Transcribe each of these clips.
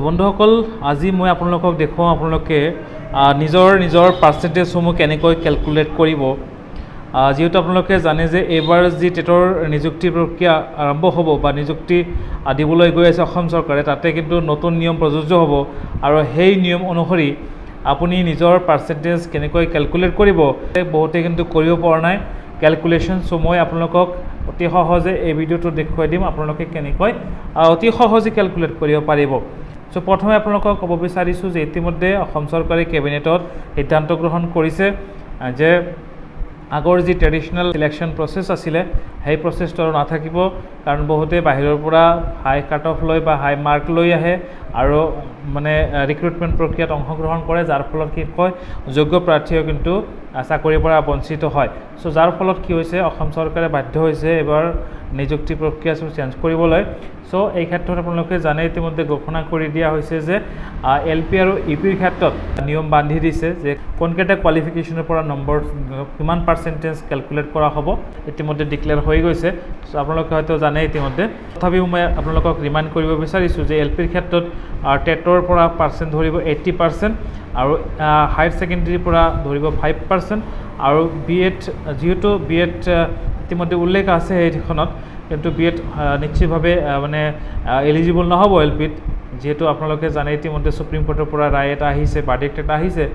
বন্ধুসকল আজি মই আপোনালোকক দেখুৱাম আপোনালোকে নিজৰ পাৰ্চেন্টেজসমূহ কেনেকৈ ক্যালকুলেট কৰিব যেহেতু আপোনালোকে জানে যে এবাৰ যি টেটৰ নিযুক্তি প্ৰক্ৰিয়া আৰম্ভ হ'ব বা নিযুক্তি দিবলৈ গৈ আছে অসম চৰকাৰে তাতে কিন্তু নতুন নিয়ম প্ৰযোজ্য হ'ব আৰু সেই নিয়ম অনুসৰি আপুনি নিজৰ পাৰ্চেন্টেজ কেনেকৈ ক্যালকুলেট কৰিব বহুতে কিন্তু কৰিব পৰা নাই ক্যালকুলেশন সো মই আপোনালোকক অতি সহজে এই ভিডিওটো দেখুৱাই দিম আপোনালোকে কেনেকৈ অতি সহজে ক্যালকুলেট কৰিব পাৰিব সো প্ৰথমে আপোনালোকক ক'ব বিচাৰিছো যে ইতিমধ্যে অসম চৰকাৰে কেবিনেটত সিদ্ধান্ত গ্ৰহণ কৰিছে যে আগৰ যি ট্ৰেডিশনাল সিলেকশন প্ৰসেস আছিল সেই প্ৰসেসটো নাথাকিব কাৰণ বহুতে বাহিৰৰ পৰা হাই কাট অফ লৈ বা হাই মাৰ্ক লৈ আহে আৰু মানে ৰিক্ৰুটমেন্ট প্ৰক্ৰিয়াত অংশগ্ৰহণ কৰে যাৰ ফলত কি কয় যোগ্য প্ৰাৰ্থীও কিন্তু চাকৰিৰ পৰা বঞ্চিত হয় সো যাৰ ফলত কি হৈছে অসম চৰকাৰে বাধ্য হৈছে এবাৰ নিযুক্তি প্ৰক্ৰিয়া চেঞ্জ কৰিবলৈ সো এই ক্ষেত্ৰত আপোনালোকে জানে ইতিমধ্যে ঘোষণা কৰি দিয়া হৈছে যে এলপি আৰু ইপিৰ ক্ষেত্ৰত নিয়ম বান্ধি দিছে যে কোনকেটা কোৱালিফিকেশনৰ পৰা নম্বৰ কিমান পাৰ্চেন্টেজ ক্যালকুলেট কৰা হ'ব ইতিমধ্যে ডিক্লেয়াৰ হৈ গৈছে সো আপোনালোকে হয়তো জানে ইতিমধ্যে তথাপিও মই আপোনালোকক ৰিমাইণ্ড কৰিব বিচাৰিছো যে এলপিৰ ক্ষেত্ৰত টেটৰ পৰা পাৰ্চেন্ট ধৰিব 80% আৰু হায়াৰ সেকেন্ডাৰীৰ পৰা ধৰিব 5% আৰু বিএড যেহেতু বিএড ইতিমধ্যে উল্লেখ আছে এইখনত কিন্তু বিএড নিশ্চিতভাৱে মানে এলিজিবল নহব এলপিত যেহেতু আপোনালোকে জানে ইতিমধ্যে সুপ্ৰিম কোৰ্টৰ পৰা ৰায় এটা আহিছে ভাৰ্ডিক্ট এটা আহিছে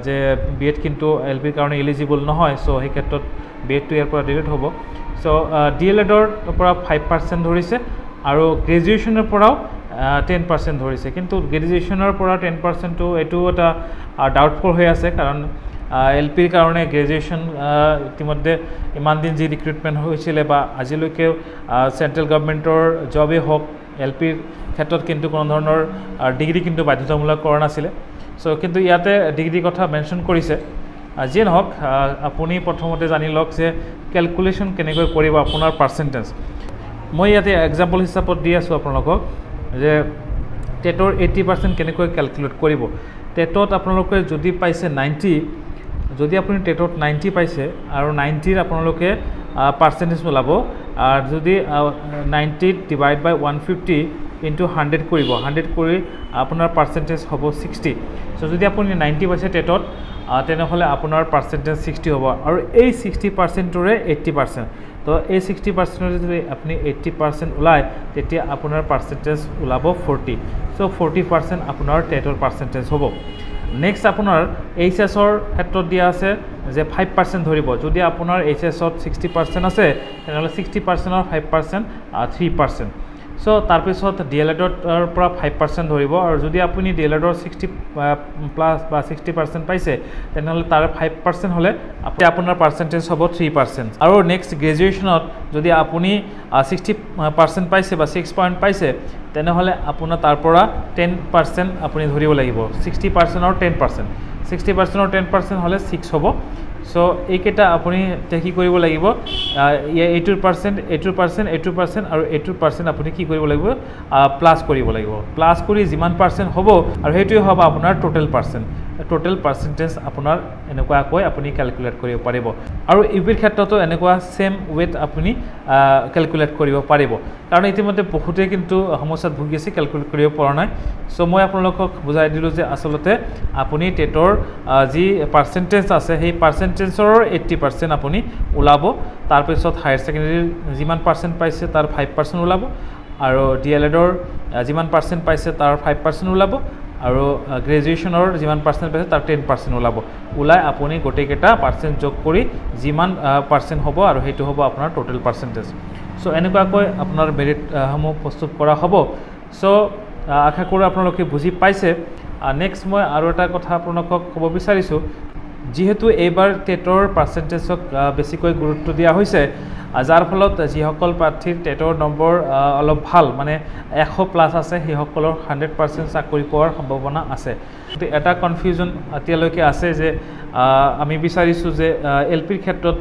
যে বিএড কিন্তু এলপিৰ কাৰণে এলিজিবল নহয় সো এই ক্ষেত্ৰত বিএডটো ইয়াৰ পৰা ডিলিট হ'ব সো ডিএলএডৰ পৰা 5% ধৰিছে আৰু গ্ৰেজুৱেচনৰ পৰাও 10% ধৰিছে কিন্তু গ্ৰেজুৱেচনৰ পৰা 10% টো এটো এটা ডাউটফুল হৈ আছে কাৰণ এলপিৰ কাৰণে গ্ৰেজুৱেচন ইতিমধ্যে ইমান দিন যি ৰিক্ৰুটমেন্ট হৈছিল বা আজিলৈকে সেন্ট্ৰেল গভৰ্ণমেন্টৰ জবে হওক এলপিৰ ক্ষেত্ৰত কিন্তু কোনো ধৰণৰ ডিগ্ৰী কিন্তু বাধ্যতামূলক কৰা নাছিল সো কিন্তু ইয়াতে ডিগ্ৰী কথা মেনশন কৰিছে যি নহওক আপুনি প্ৰথমতে জানি লওক যে ক্যালকুলেশন কেনেকৈ কৰিব আপোনাৰ পাৰ্চেন্টেজ মই ইয়াতে এক্সাম্পল হিচাপত দি আছো আপোনালোকক যে টেটৰ 80% কেনেকৈ ক্যালকুলেট কৰিব টেটত আপোনালোকে যদি পাইছে 90 যদি আপুনি টেটত 90 পাইছে আৰু 90 ৰ আপোনালোকে পাৰ্চেন্টেজ ওলাব আৰু যদি 90 ডিভাইড বাই 150 ইনটু 100 কৰিব 100 কৰি আপোনাৰ পাৰ্চেন্টেজ হ'ব 60 সো যদি আপুনি 90 পাইছে টেটত তেনেহলে আপোনাৰ পাৰ্চেন্টেজ 60 হ'ব আৰু এই 60% ৰে 80% তো এই 60% যদি আপুনি 80% উলাই তেতিয়া আপোনাৰ পাৰ্চেন্টেজ ওলাব 40 সো 40% আপোনাৰ টেটৰ পাৰ্চেন্টেজ হ'ব নেক্সট আপোনাৰ এইচএছৰ ক্ষেত্ৰত দিয়া আছে যে 5% ধৰিব যদি আপোনাৰ এইচএছত 60% আছে তেনেহলে 60% অৰ 5% 3% সো তাৰ পিছত ডিএলএডৰ পৰা 5% ধৰিব আৰু যদি আপুনি ডিএলএডৰ 60 প্লাস বা 60% পাইছে তেনেহলে তাৰ 5% হলে আপোনাৰ পাৰ্চেন্টেজ হ'ব 3% আৰু নেক্সট গ্ৰেজুৱেচনত যদি আপুনি 60% পাইছে বা 6 পইণ্ট পাইছে তেনেহলে আপোনাৰ তাৰ পৰা 10% আপুনি ধৰিব লাগিব 60% আৰু 10% 60% আৰু 10% হলে 6 হ'ব সো এইকেটা আপুনি কি কৰিব লাগিব 80% আৰু 80% আপুনি কি কৰিব লাগিব প্লাস কৰিব লাগিব প্লাস কৰি যিমান পাৰ্চেন্ট হ'ব আৰু হেতুই হ'ব আপোনাৰ টোটাল পাৰ্চেন্টেজ আপোনাৰ এনেকুৱাকৈ আপুনি ক্যালকুলেট কৰিব পাৰিব আৰু ইপিৰ ক্ষেত্ৰতো এনেকুৱা সেম ওয়েট আপুনি ক্যালকুলেট কৰিব পাৰিব কাৰণ ইতিমধ্যে বহুতে কিন্তু সমস্যাত ভুগি আছে ক্যালকুলেট কৰিব পৰা নাই সো মই আপোনালোকক বুজাই দিলো যে আসলতে আপুনি টেটৰ যি পাৰ্চেন্টেজ আছে সেই পাৰ্চেন্টেজৰ 80% আপুনি ওলাব তাৰ পিছত হায়াৰ সেকেন্ডাৰী যিমান পাৰ্চেন্ট পাইছে তাৰ 5% ওলাব আৰু ডিএলএডৰ যিমান পাৰ্চেন্ট পাইছে তাৰ 5% ওলাব আৰু গ্ৰেজুৱেচনৰ যিমান পাৰ্চেন্ট পাইছে তাৰ 10% ওলাব উলাই আপুনি গোটেইকেটা পাৰ্চেন্ট যোগ কৰি যিমান পাৰ্চেন্ট হ'ব আৰু হেতু হ'ব আপোনাৰ টোটাল পাৰ্চেন্টেজ সো এনেকুৱাকৈ আপোনাৰ মেৰিট সমূহ প্ৰস্তুত কৰা হ'ব সো আশা কৰোঁ আপোনালোকে বুজি পাইছে নেক্সট মই আৰু এটা কথা আপোনালোকক ক'ব বিচাৰিছো যেহেতু এইবাৰ টেটৰ পাৰ্চেন্টেজক বেছিকৈ গুৰুত্ব দিয়া হৈছে যাৰ ফলত যিসকল প্ৰাৰ্থীৰ টেটৰ নম্বৰ অলপ ভাল মানে 100 প্লাস আছে সেই সকলৰ 100% চাকৰি পোৱাৰ সম্ভাৱনা আছে এটা কনফিউজন এতিয়ালৈকে আছে যে আমি বিচাৰিছো যে এলপিৰ ক্ষেত্ৰত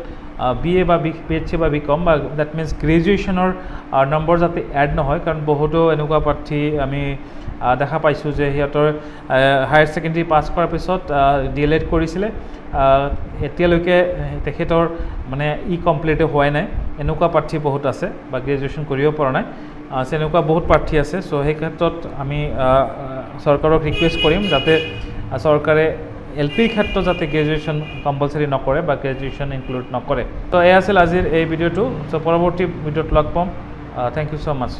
বিএ বা বিএসসি বা বিকম বা দ্যাট মিন্স গ্ৰেজুৱেচনৰ নম্বৰ যাতে এড নহয় কাৰণ বহুতো এনেকুৱা প্ৰাৰ্থী আমি দেখা পাইছো যে হিয়াতৰ হায়াৰ সেকেন্ডাৰী পাস কৰাৰ পিছত ডিএলএড কৰিছিলে এতিয়ালৈকে তেখেতৰ মানে ই কমপ্লিট হোৱা নাই এনেকুৱা প্ৰাৰ্থী বহুত আছে বা গ্ৰেজুৱেচন কৰিব পৰা নাই তেনেকুৱা বহুত প্ৰাৰ্থী আছে। চ' সেই ক্ষেত্ৰত আমি চৰকাৰক ৰিকুৱেষ্ট কৰিম যাতে চৰকাৰে LPৰ ক্ষেত্ৰত যাতে গ্ৰেজুৱেশ্যন কম্পালচাৰি নকৰে বা গ্ৰেজুৱেশ্যন ইনক্লুড নকৰে। তো এয়া আছিল আজিৰ এই ভিডিঅ'টো। চ' পৰৱৰ্তী ভিডিঅ'ত লগ পাম। Thank you so' much.